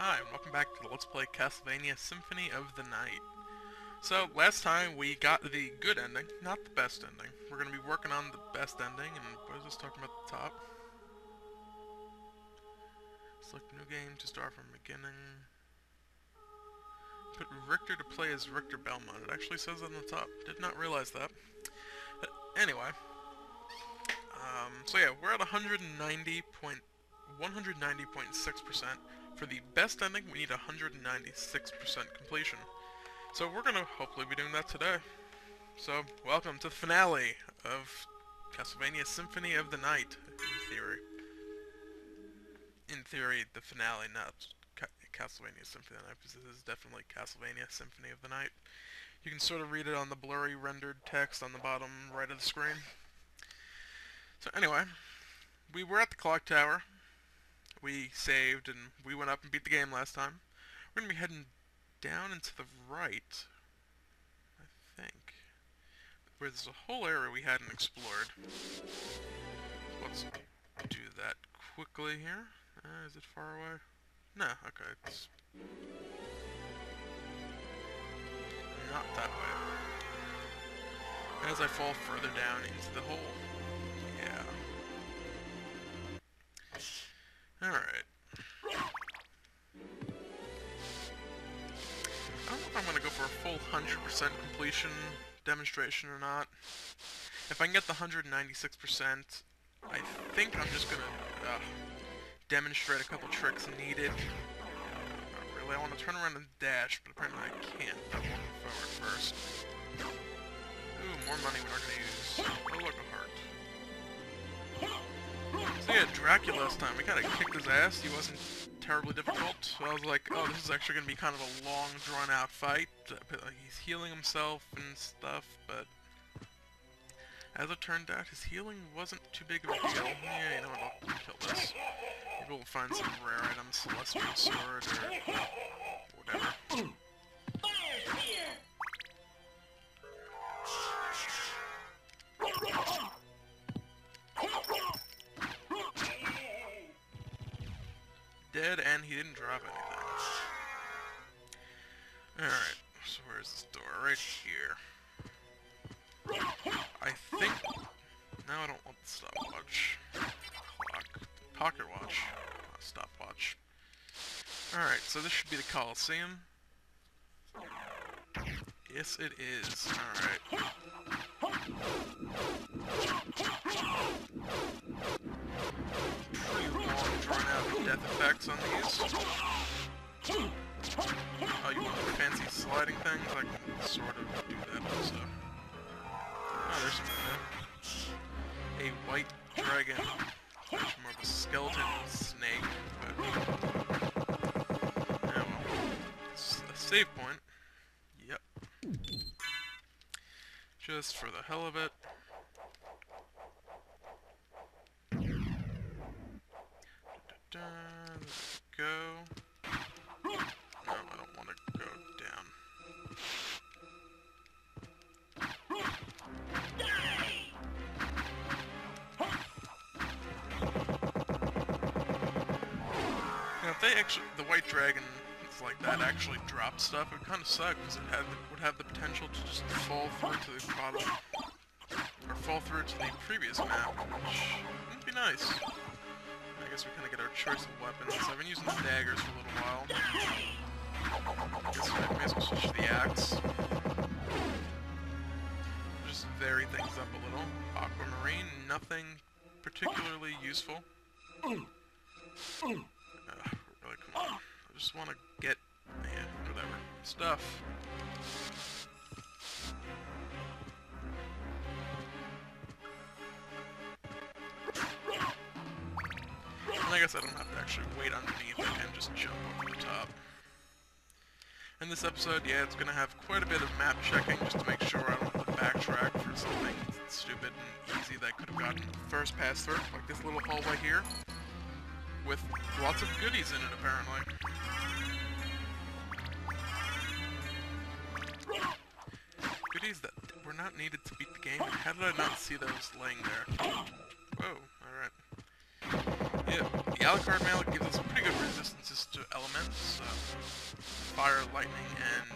Hi, and welcome back to the Let's Play Castlevania Symphony of the Night. So, last time we got the good ending, not the best ending. We're going to be working on the best ending, and what is this talking about at the top? Select new game to start from beginning. Put Richter to play as Richter Belmont. It actually says on the top. Did not realize that. But anyway. So yeah, we're at 190.6%. For the best ending, we need 196% completion. So we're going to hopefully be doing that today. So, welcome to the finale of Castlevania Symphony of the Night, in theory. In theory, the finale, not Castlevania Symphony of the Night, because this is definitely Castlevania Symphony of the Night. You can sort of read it on the blurry rendered text on the bottom right of the screen. So anyway, we were at the clock tower. We saved and we went up and beat the game last time. We're going to be heading down and to the right, I think, where there's a whole area we hadn't explored. Let's do that quickly here. Is it far away? No, okay, it's not that way. As I fall further down into the hole. Yeah. Alright. I don't know if I'm going to go for a full 100% completion demonstration or not. If I can get the 196%, I think I'm just going to demonstrate a couple tricks needed. Not really. I want to turn around and dash, but apparently I can't. I'm walking forward first. Ooh, more money we're not going to use. Oh, look, a heart. So yeah, Dracula last time, we kind of kicked his ass. He wasn't terribly difficult. So I was like, oh, this is actually going to be kind of a long, drawn-out fight. He's healing himself and stuff, but as it turned out, his healing wasn't too big of a deal. Yeah, you know what, I'll kill this. Maybe we'll find some rare items, Celestial Sword, or whatever. Dead, and he didn't drop anything. Alright, so where's this door? Right here. I think... No, I don't want the stopwatch. Clock. Pocket watch. Not stopwatch. Alright, so this should be the Colosseum. Yes, it is. Alright. Pretty long, drawn-out death effects on these. Oh, you want the fancy sliding things? I can sort of do that also. Oh, there's a white dragon. Much more of a skeleton snake, but... yeah, well, it's a save point. Yep. Just for the hell of it. Let's go. No, I don't want to go down. Now, if they actually, the white dragon like that actually dropped stuff, it would kind of suck because it would have the potential to just fall through to the bottom, or fall through to the previous map, which wouldn't be nice. I guess we kind of get our choice of weapons. I've been using the daggers for a little while. I guess I may as well switch to the axe. Just vary things up a little. Aquamarine, nothing particularly useful. Really, come on. I just want to get, yeah, whatever, stuff. And I guess I don't have to actually wait underneath, I can just jump over the top. In this episode, yeah, it's going to have quite a bit of map checking just to make sure I don't have to backtrack for something stupid and easy that I could have gotten first pass through, like this little hallway here, with lots of goodies in it, apparently. Goodies that were not needed to beat the game. How did I not see those laying there? Whoa, alright. Yeah, the Alucard Mallet gives us pretty good resistances to elements, so fire, lightning, and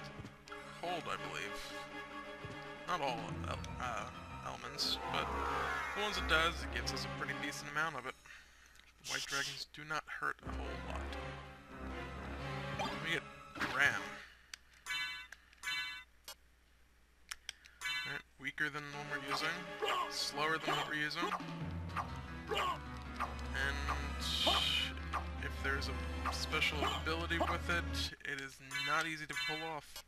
cold, I believe. Not all elements, but the ones it does, it gives us a pretty decent amount of it. White dragons do not hurt a whole lot. We get Ram. Alright, weaker than the one we're using, slower than what we're using, and if there's a special ability with it, it is not easy to pull off.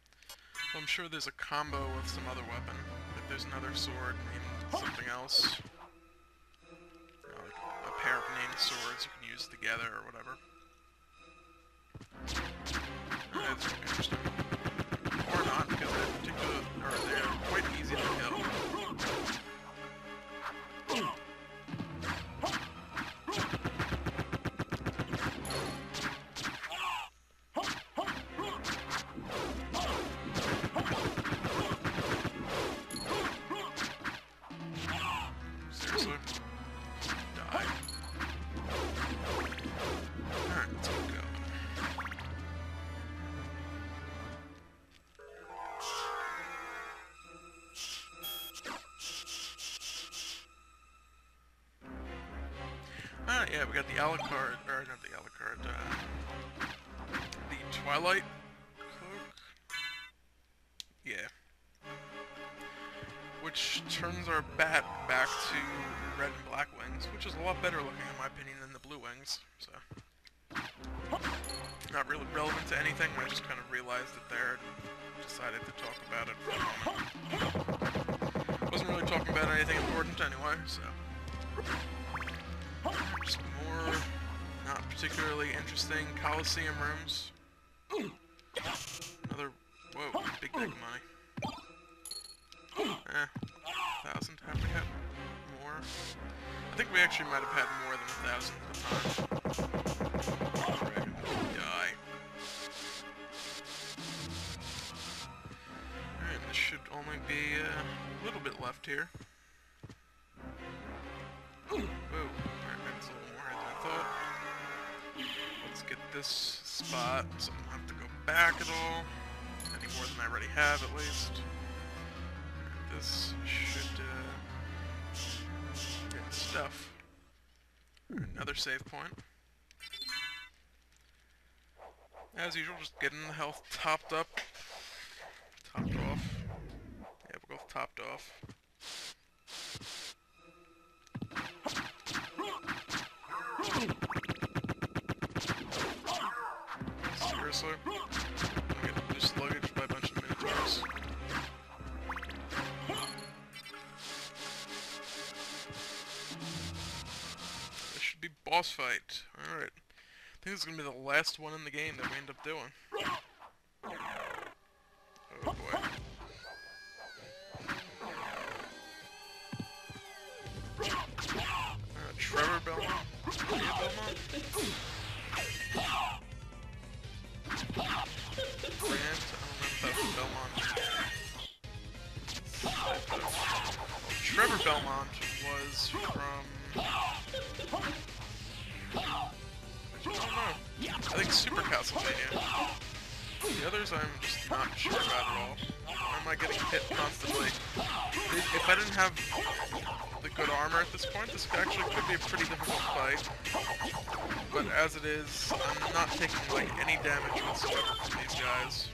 Well, I'm sure there's a combo with some other weapon. If there's another sword named something else, like a pair of named swords you can use together or whatever. That's interesting. Or not, because they're quite easy to kill. Seriously? Die. Alright, let's keep going. Ah, yeah, we got the Alucard, or not the Alucard, the Twilight Cloak? Yeah. Which turns our bat back to red and black wings, which is a lot better looking in my opinion than the blue wings, so. Not really relevant to anything, I just kind of realized it there and decided to talk about it for a moment. Wasn't really talking about anything important anyway, so. Just more not particularly interesting Coliseum rooms. Another, whoa, big deck of money. 1,000, have we had more? I think we actually might have had more than 1,000 at the time. Dragon, die. Alright, this should only be a little bit left here. Whoa, alright, that's a little more than I thought. Let's get this spot so I don't have to go back at all. Any more than I already have, at least. Alright, this should, get stuff. Alright, another save point. As usual, just getting the health topped up. Topped off. Yeah, we're both topped off. Seriously? I'm getting reduced luggage by a bunch of minotaurs. This should be boss fight. Alright. I think this is gonna be the last one in the game that we end up doing. Oh boy. Trevor Belmont? Leah Belmont? Grant? I don't remember if that was Belmont. Trevor Belmont was from... I don't know. I think Super Castlevania. The others I'm just not sure about at all. Why am I getting hit constantly? If I didn't have the good armor at this point, this actually could be a pretty difficult fight. But as it is, I'm not taking like any damage whatsoever from these guys.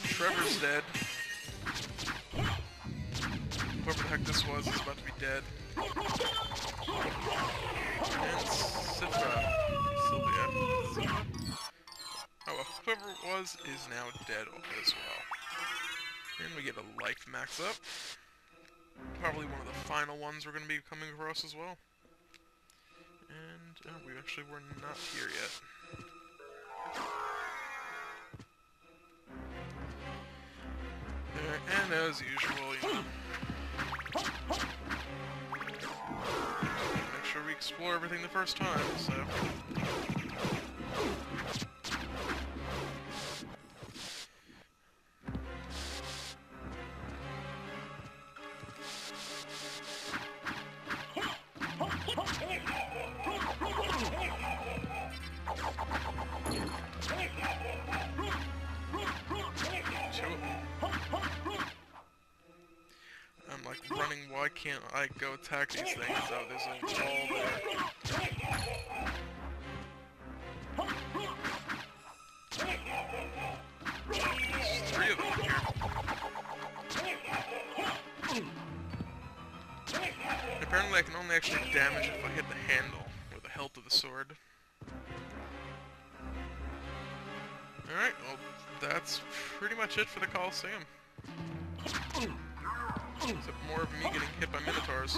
Trevor's dead. Whoever the heck this was is about to be dead. And Sylvia. Oh well, whoever it was is now dead as well. And we get a life max up. Probably one of the final ones we're going to be coming across as well. And we actually were not here yet. And as usual, you know, make sure we explore everything the first time, so... wondering why can't I go attack these things? Oh, there's a wall there. There's 3 of them here. Apparently I can only actually damage if I hit the handle, or the hilt of the sword. Alright, well, that's pretty much it for the Colosseum. Except more of me getting hit by Minotaurs.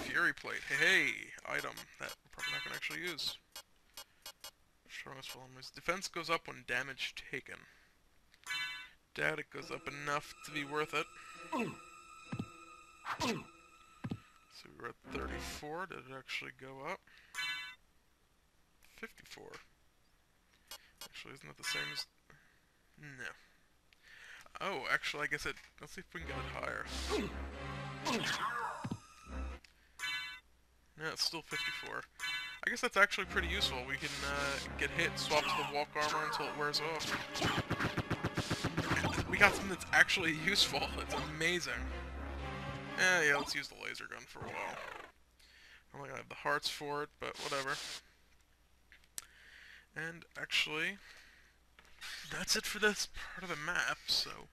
Fury Plate, hey, item that we're probably not going to actually use. Strongest full enemies. Defense goes up when damage taken. Doubt it goes up enough to be worth it. So we're at 34. Did it actually go up? 54. Actually, isn't that the same as... No. Oh, actually, I guess it... Let's see if we can get it higher. No, it's still 54. I guess that's actually pretty useful. We can get hit, swap to the walk armor until it wears off. We got something that's actually useful. It's amazing. Yeah, let's use the laser gun for a while. I don't think I have the hearts for it, but whatever. And actually, that's it for this part of the map, so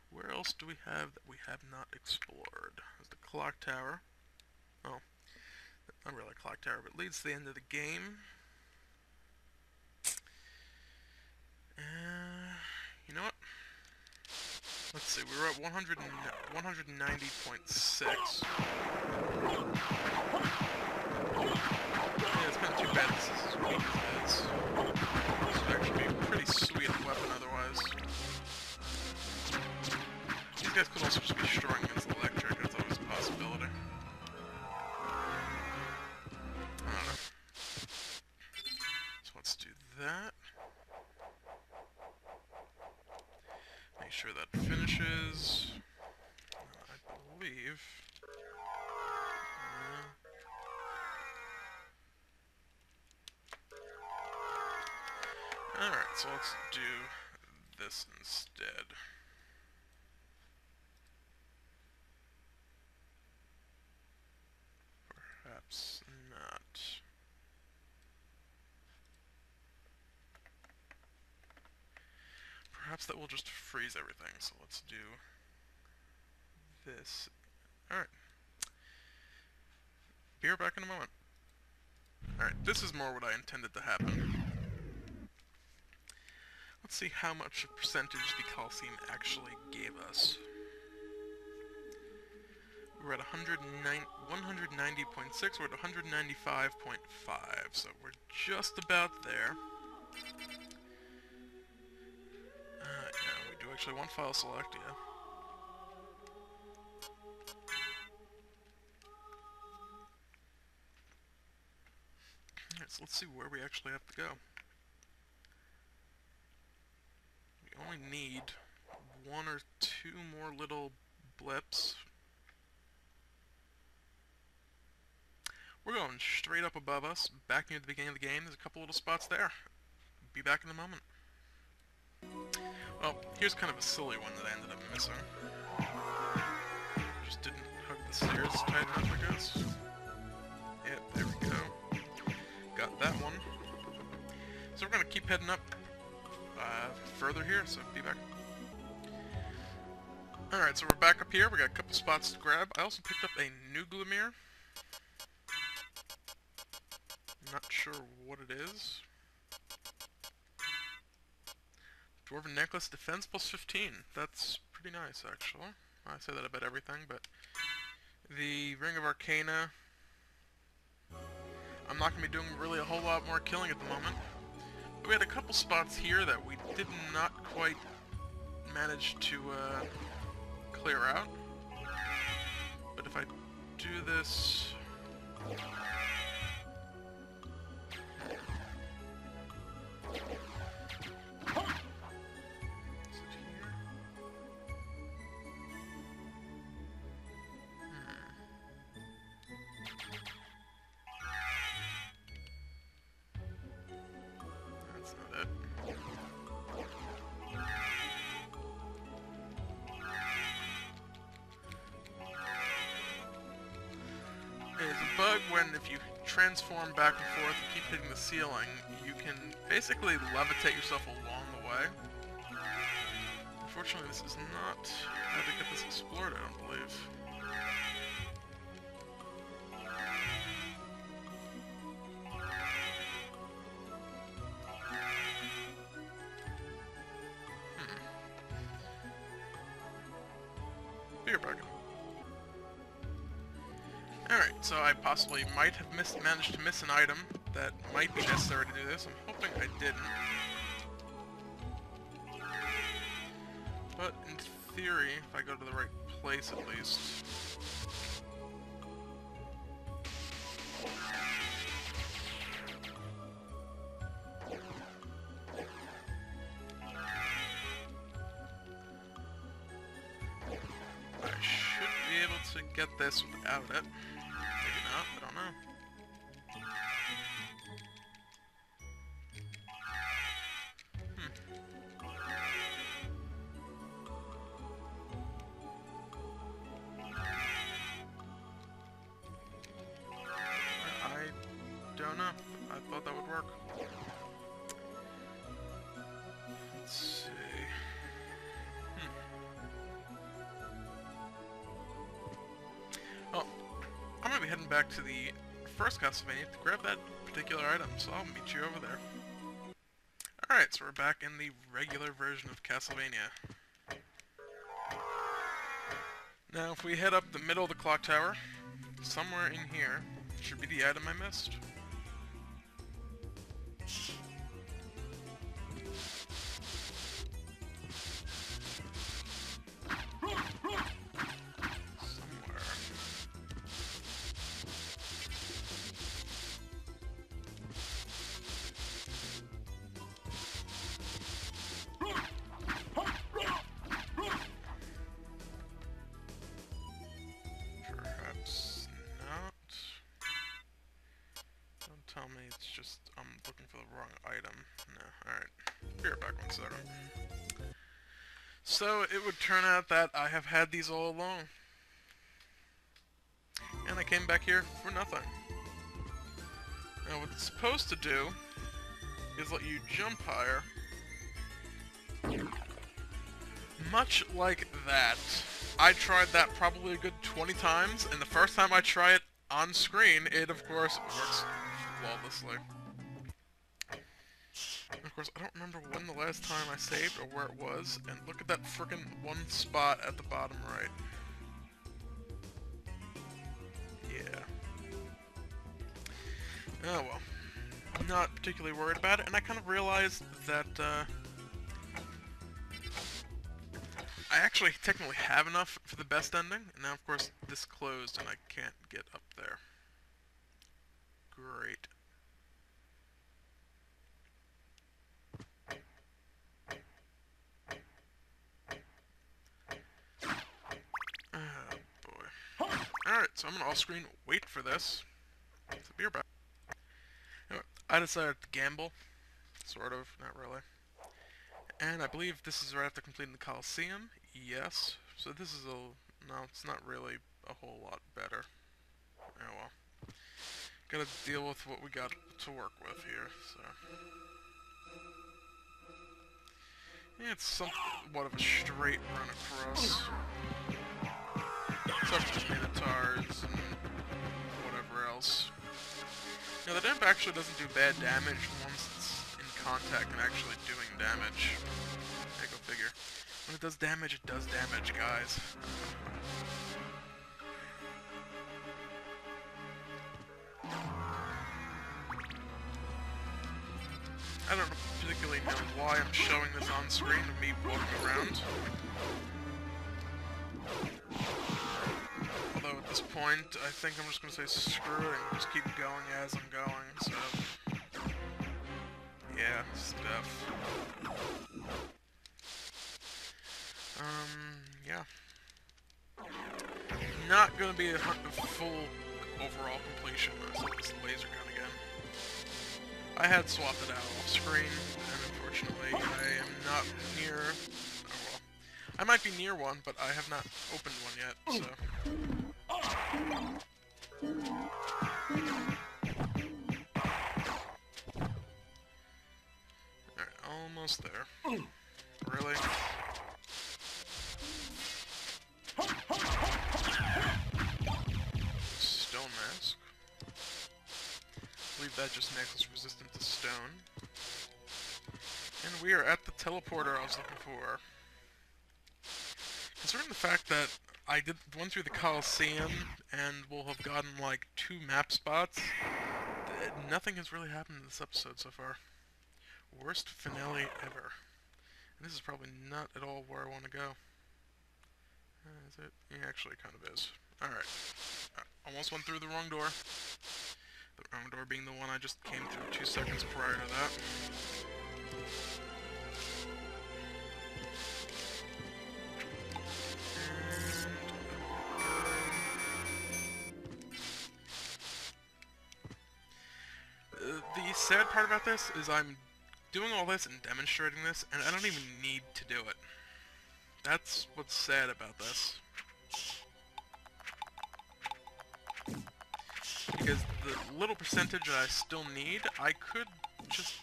where else do we have that we have not explored? There's the clock tower. Oh, not really a clock tower, but it leads to the end of the game. You know what? Let's see, we were at 190.6. Yeah, it's not too bad this is as weak as it is. This would actually be a pretty sweet weapon otherwise. These guys could also just be strong against electric, that's always a possibility. I don't know. So let's do that. Make sure that finishes. I believe. Alright, so let's do this instead. Perhaps not. Perhaps that will just freeze everything, so let's do this. Alright. Be right back in a moment. Alright, this is more what I intended to happen. Let's see how much percentage the Colosseum actually gave us. We're at 190.6, we're at 195.5, so we're just about there. Yeah, we do actually want file select, yeah. Alright, so let's see where we actually have to go. We only need 1 or 2 more little blips. We're going straight up above us, back near the beginning of the game. There's a couple little spots there. Be back in a moment. Well, here's kind of a silly one that I ended up missing. Just didn't hug the stairs tight enough, I guess. Yep, there we go. Got that one. So we're gonna keep heading up further here, so be back. Alright, so we're back up here. We got a couple spots to grab. I also picked up a new Glimmer. Not sure what it is. Dwarven Necklace, Defense plus 15. That's pretty nice, actually. I say that about everything, but... The Ring of Arcana... I'm not going to be doing really a whole lot more killing at the moment. But we had a couple spots here that we did not quite manage to clear out. But if I do this... That's not it. bug when if you transform back and forth and keep hitting the ceiling, you can basically levitate yourself along the way. Unfortunately, this is not how to get this explored, I don't believe. Beer bucket. Alright, so I possibly might have managed to miss an item that might be necessary to do this. I'm hoping I didn't. But in theory, if I go to the right place at least. I should be able to get this without it. Maybe not, I don't know. I don't know. I thought that would work. Let's see. Well, I'm gonna be heading back to the first Castlevania to grab that particular item, so I'll meet you over there. Alright, so we're back in the regular version of Castlevania. Now, if we head up the middle of the clock tower, somewhere in here should be the item I missed. Tell me it's just I'm looking for the wrong item. No, alright. Be right back 1 second. So it would turn out that I have had these all along. And I came back here for nothing. Now what it's supposed to do is let you jump higher. Much like that. I tried that probably a good 20 times, and the first time I try it on screen, it of course works flawlessly. And of course, I don't remember when the last time I saved or where it was, and look at that frickin' one spot at the bottom right. Yeah. Oh well. I'm not particularly worried about it, and I kind of realized that, I actually technically have enough for the best ending, and now of course this closed and I can't get up there. Great. Oh boy. Alright, so I'm gonna off-screen wait for this. So be right back. Anyway, I decided to gamble. Sort of, not really. And I believe this is right after completing the Coliseum. Yes. So this is no, it's not really a whole lot better. Oh well. Gotta deal with what we got to work with here, so. Yeah, it's somewhat of a straight run across. Except for just Minotaurs and whatever else. Now the imp actually doesn't do bad damage once it's in contact and actually doing damage. Yeah, go figure. When it does damage, guys. I don't particularly know why I'm showing this on screen of me walking around. Although at this point, I think I'm just going to say screw it and just keep going as I'm going, so. Yeah, stuff. Yeah. Not gonna be a full overall completion. I saw this laser gun again. I had swapped it out off screen, and unfortunately I am not near... Oh well. I might be near one, but I have not opened one yet, so... almost there. Really? Stone mask. I believe that just makes us resistant to stone. And we are at the teleporter I was looking for. Considering the fact that I went through the Coliseum and will have gotten like 2 map spots, nothing has really happened in this episode so far. Worst finale ever. And this is probably not at all where I want to go. Is it? Yeah, actually, it kind of is. Alright. Almost went through the wrong door. The wrong door being the one I just came through 2 seconds prior to that. The sad part about this is I'm doing all this and demonstrating this, and I don't even need to do it. That's what's sad about this. Because the little percentage that I still need, I could just...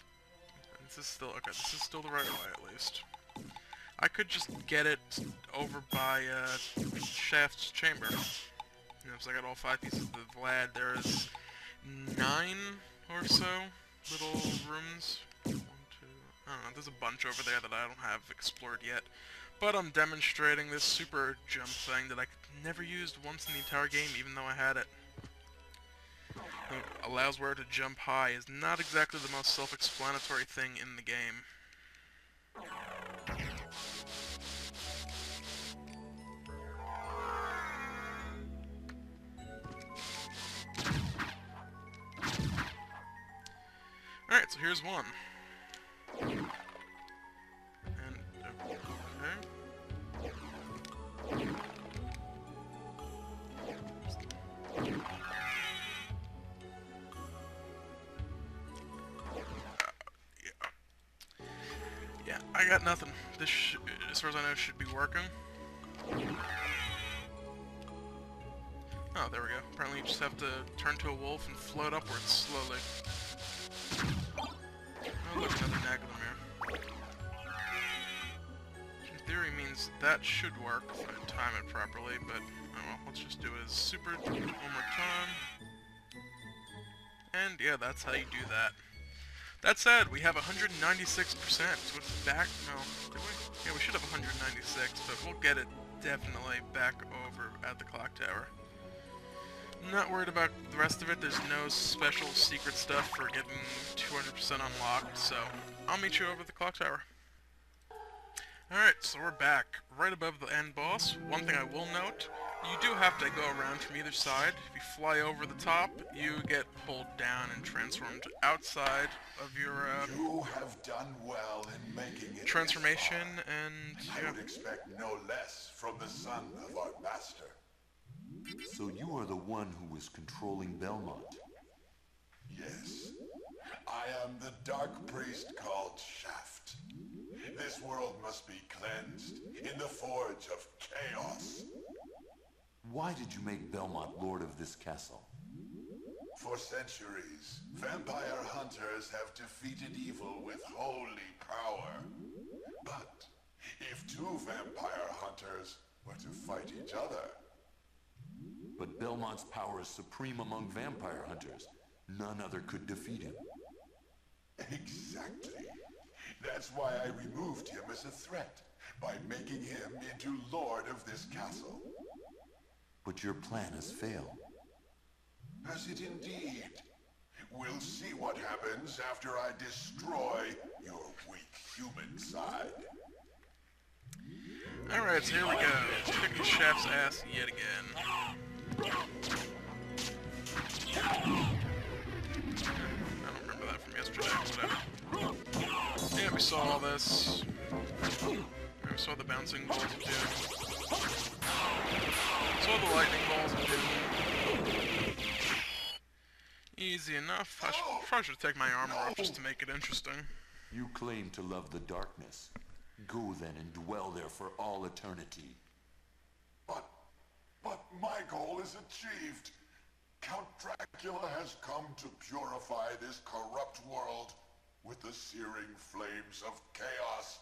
This is still... Okay, this is still the right way, at least. I could just get it over by, Shaft's chamber. You know, so I got all 5 pieces of the Vlad. There's 9 or so little rooms. 1, 2... I don't know, there's a bunch over there that I don't have explored yet. But I'm demonstrating this super jump thing that I never used once in the entire game, even though I had it. It allows where to jump high is not exactly the most self-explanatory thing in the game. Alright, so here's one. And, okay. Yeah, I got nothing. This, as far as I know, should be working. Oh, there we go. Apparently you just have to turn to a wolf and float upwards slowly. Oh, look, another Naglomir. Which in theory means that should work if I time it properly, but oh well, let's just do it as super one more time. And yeah, that's how you do that. That said, we have 196%, so it's back, no, did we? Yeah, we should have 196, but we'll get it definitely back over at the clock tower. Not worried about the rest of it. There's no special secret stuff for getting 200% unlocked, so I'll meet you over at the clock tower. Alright, so we're back. Right above the end boss. One thing I will note, you do have to go around from either side. If you fly over the top, you get pulled down and transformed outside of your you have done well in making it transformation, and I would expect no less from the son of our master. So you are the one who was controlling Belmont? Yes. I am the dark priest called Shaft. This world must be cleansed in the forge of chaos. Why did you make Belmont lord of this castle? For centuries, vampire hunters have defeated evil with holy power. But if 2 vampire hunters were to fight each other... But Belmont's power is supreme among vampire hunters. None other could defeat him. Exactly. That's why I removed him as a threat, by making him into lord of this castle. But your plan has failed. Has it indeed? We'll see what happens after I destroy your weak human side. alright, so here we go. Kicking Shaft's ass yet again. I don't remember that from yesterday, whatever. Yeah, we saw all this. We saw the bouncing balls of doom. Saw the lightning balls of doom. Easy enough. I probably should take my armor off just to make it interesting. You claim to love the darkness. Go then and dwell there for all eternity. But my goal is achieved. Count Dracula has come to purify this corrupt world. with the searing flames of chaos.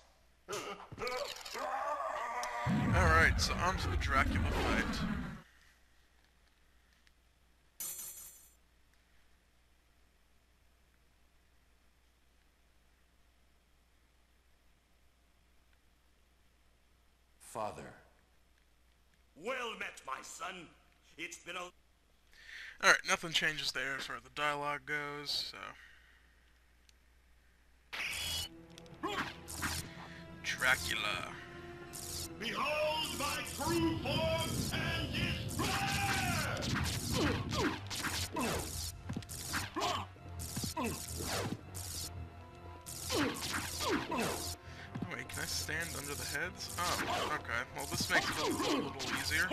Alright, so on to the Dracula fight. Father. Well met, my son. It's been a... Alright, nothing changes there as far as the dialogue goes, so... Dracula. Behold my true form and Wait, can I stand under the heads? Oh, okay. Well, this makes it a little easier.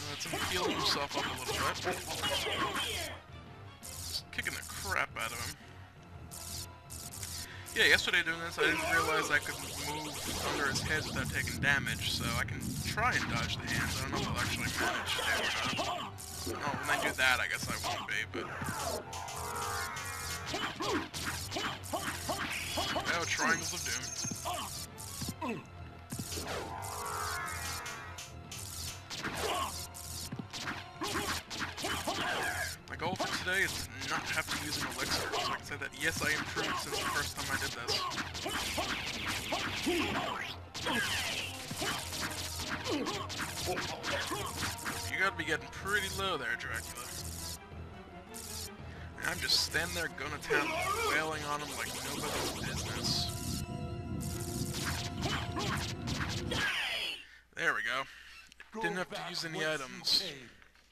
Let's him heal himself up a little bit. Just kicking the crap out of him. Yeah, yesterday doing this, I didn't realize I could move under his head without taking damage, so I can try and dodge the hands. I don't know if I'll actually manage to or not. Oh, when I do that, I guess I won't be, but... Oh, Triangles of Doom. My goal for today is to not have to use an elixir, so I can say that yes, I improved since the first time I did this. You gotta be getting pretty low there, Dracula. And I'm just standing there going to town, wailing on him like nobody's business. There we go. Didn't have to use any items.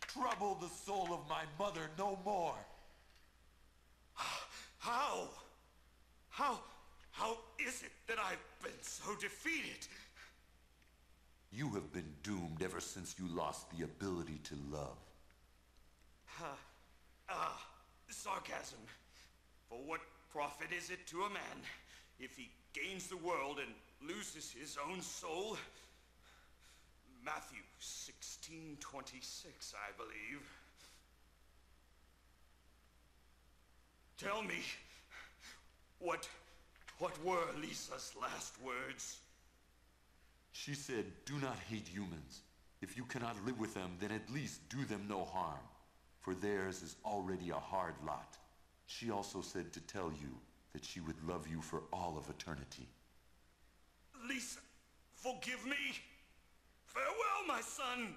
Trouble the soul of my mother no more. How? How is it that I've been so defeated? You have been doomed ever since you lost the ability to love. Sarcasm. For what profit is it to a man if he gains the world and loses his own soul? Matthew 16:26, I believe. Tell me, what were Lisa's last words? She said, do not hate humans. If you cannot live with them, then at least do them no harm. For theirs is already a hard lot. She also said to tell you that she would love you for all of eternity. Lisa, forgive me. Farewell, my son.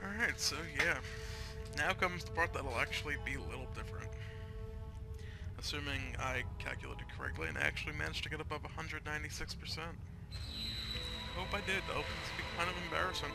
Alright, so yeah. Now comes the part that'll actually be a little different. Assuming I calculated correctly and I actually managed to get above 196%. Hope I did, though. It's kind of embarrassing.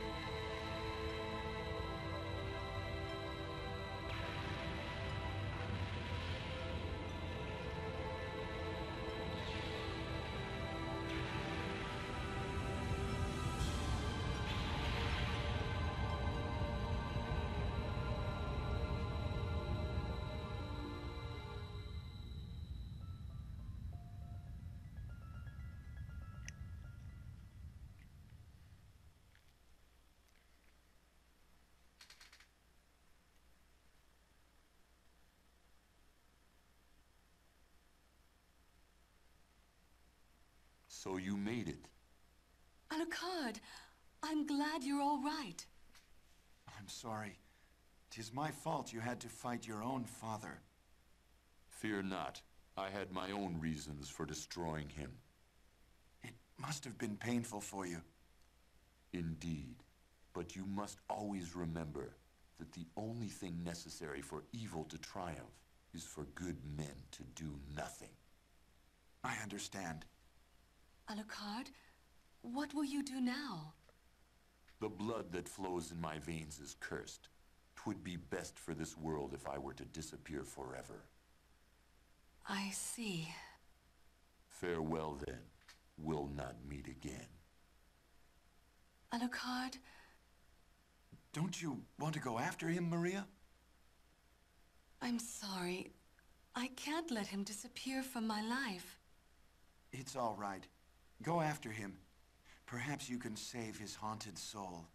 So you made it. Alucard, I'm glad you're all right. I'm sorry. 'Tis my fault you had to fight your own father. Fear not. I had my own reasons for destroying him. It must have been painful for you. Indeed. But you must always remember that the only thing necessary for evil to triumph is for good men to do nothing. I understand. Alucard, what will you do now? The blood that flows in my veins is cursed. 'Twould be best for this world if I were to disappear forever. I see. Farewell then. We'll not meet again. Alucard, Don't you want to go after him, Maria? I'm sorry. I can't let him disappear from my life. It's all right. Go after him. Perhaps you can save his haunted soul.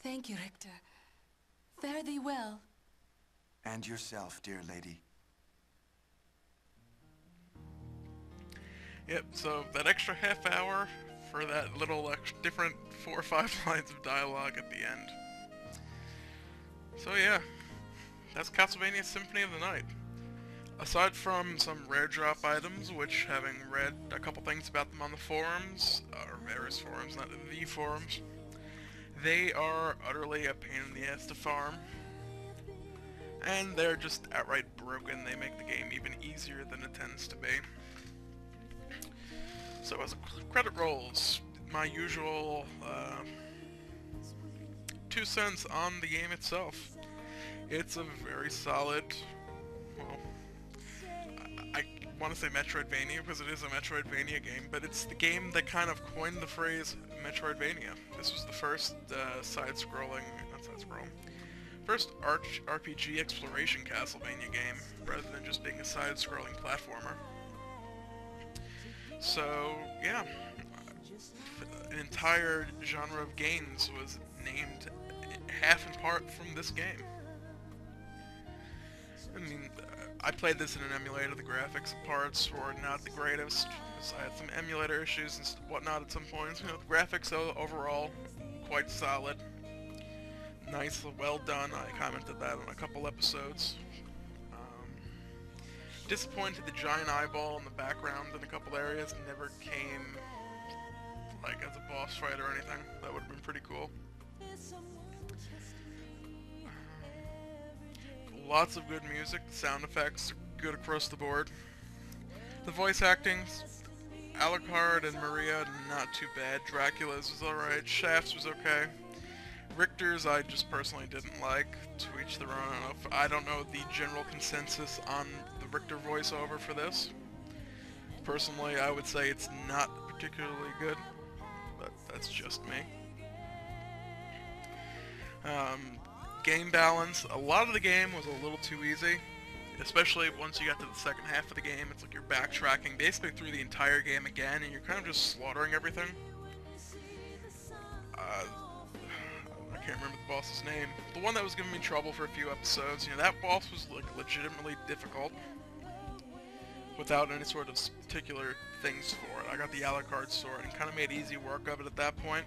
Thank you, Richter. Fare thee well. And yourself, dear lady. Yep, so that extra half hour for that little different 4 or 5 lines of dialogue at the end. So yeah, that's Castlevania Symphony of the Night. Aside from some rare drop items, which, having read a couple things about them on the forums, or various forums, not the forums, they are utterly a pain in the ass to farm. And they're just outright broken. They make the game even easier than it tends to be. So as credit rolls, my usual 2 cents on the game itself. It's a very solid, well, I want to say Metroidvania because it is a Metroidvania game, but it's the game that kind of coined the phrase Metroidvania. This was the first first RPG exploration Castlevania game, rather than just being a side-scrolling platformer. So, yeah, an entire genre of games was named half in part from this game. I mean, I played this in an emulator. The graphics and parts were not the greatest, because I had some emulator issues and whatnot at some points. You know, the graphics overall quite solid, nice, well done. I commented that on a couple episodes. Disappointed the giant eyeball in the background in a couple areas never came like as a boss fight or anything. That would have been pretty cool. Lots of good music, sound effects are good across the board. The voice acting, Alucard and Maria, not too bad. Dracula's was alright. Shaft's was okay. Richter's I just personally didn't like. To each their own. I don't know the general consensus on the Richter voiceover for this. Personally, I would say it's not particularly good, but that's just me. Game balance. A lot of the game was a little too easy, especially once you got to the second half of the game. It's like you're backtracking basically through the entire game again, and you're kind of just slaughtering everything. I can't remember the boss's name. The one that was giving me trouble for a few episodes. You know, that boss was like legitimately difficult, without any sort of particular things for it. I got the Alucard sword and kind of made easy work of it at that point.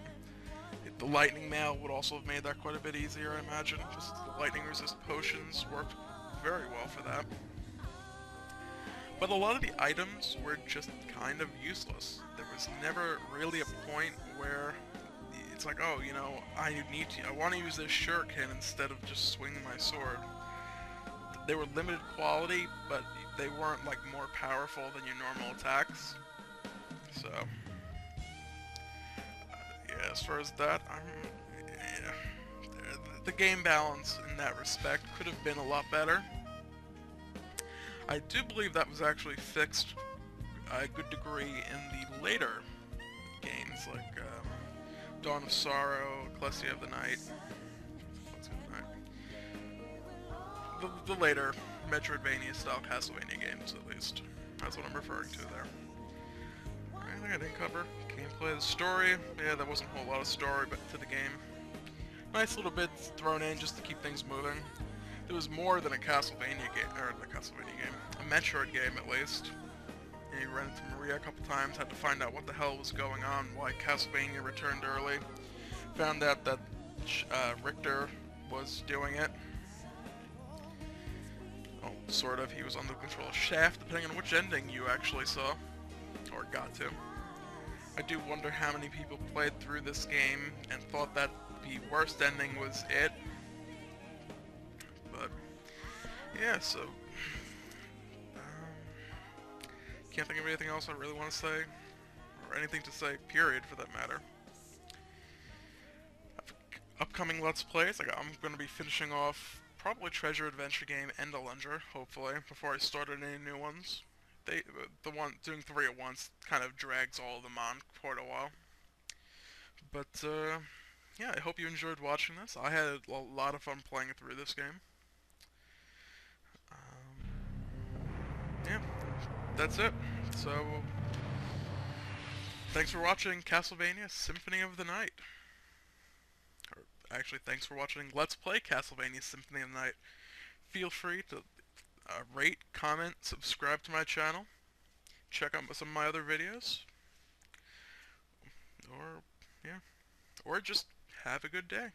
The lightning mail would also have made that quite a bit easier, I imagine. Just the lightning resist potions worked very well for that. But a lot of the items were just kind of useless. There was never really a point where it's like, oh, you know, I want to use this shuriken instead of just swinging my sword. They were limited quality, but they weren't like more powerful than your normal attacks. So yeah, as far as that, yeah, the game balance in that respect could have been a lot better. I do believe that was actually fixed a good degree in the later games, like Dawn of Sorrow, Ecclesia of the Night. The later Metroidvania-style Castlevania games, at least. That's what I'm referring to there. Anything I didn't cover? Gameplay, the story. Yeah, there wasn't a whole lot of story to the game. Nice little bits thrown in just to keep things moving. There was more than a Castlevania game, or a Castlevania game, a Metroid game at least. And you ran into Maria a couple times, had to find out what the hell was going on, why Castlevania returned early. Found out that Richter was doing it. Well, sort of. He was under the control of Shaft, depending on which ending you actually saw, or got to. I do wonder how many people played through this game and thought that the worst ending was it. But, yeah, so can't think of anything else I really want to say, or anything to say, period, for that matter. Upcoming Let's Plays, I'm going to be finishing off probably Treasure Adventure Game and Allenger, hopefully, before I start any new ones. The one doing 3 at once kind of drags all of them on quite a while. But, yeah, I hope you enjoyed watching this. I had a lot of fun playing through this game. yeah, that's it. So, thanks for watching Castlevania Symphony of the Night. Or, actually, thanks for watching Let's Play Castlevania Symphony of the Night. Feel free to rate, comment, subscribe to my channel. Check out some of my other videos. Or, yeah. Or just have a good day.